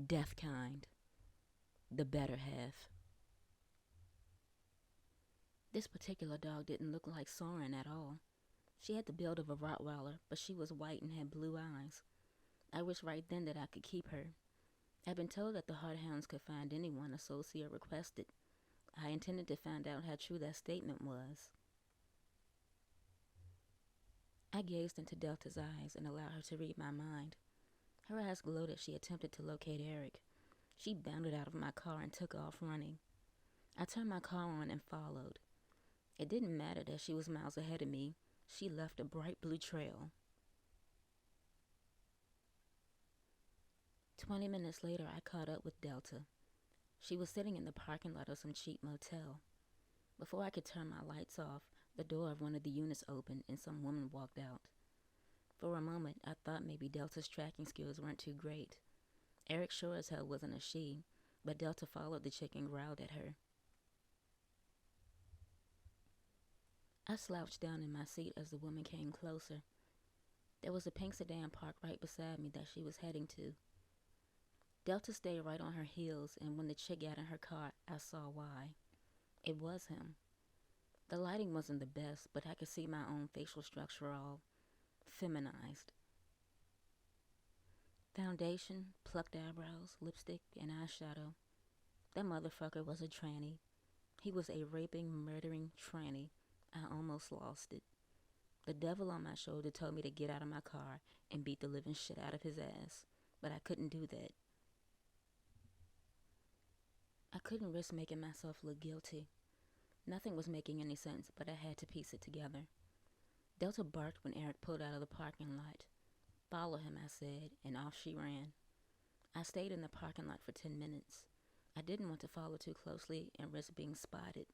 Deathkind, the better half. This particular dog didn't look like Soren at all. She had the build of a Rottweiler, but she was white and had blue eyes. I wished right then that I could keep her. I'd been told that the Hardhounds could find anyone a Soulseer requested. I intended to find out how true that statement was. I gazed into Delta's eyes and allowed her to read my mind. Her eyes glowed as she attempted to locate Eric. She bounded out of my car and took off running. I turned my car on and followed. It didn't matter that she was miles ahead of me. She left a bright blue trail. 20 minutes later, I caught up with Delta. She was sitting in the parking lot of some cheap motel. Before I could turn my lights off, the door of one of the units opened and some woman walked out. For a moment, I thought maybe Delta's tracking skills weren't too great. Eric sure as hell wasn't a she, but Delta followed the chick and growled at her. I slouched down in my seat as the woman came closer. There was a pink sedan parked right beside me that she was heading to. Delta stayed right on her heels, and when the chick got in her car, I saw why. It was him. The lighting wasn't the best, but I could see my own facial structure all feminized. Foundation, plucked eyebrows, lipstick, and eyeshadow. That motherfucker was a tranny. He was a raping, murdering tranny. I almost lost it. The devil on my shoulder told me to get out of my car and beat the living shit out of his ass, but I couldn't do that. I couldn't risk making myself look guilty. Nothing was making any sense, but I had to piece it together. Delta barked when Eric pulled out of the parking lot. Follow him, I said, and off she ran. I stayed in the parking lot for 10 minutes. I didn't want to follow too closely and risk being spotted.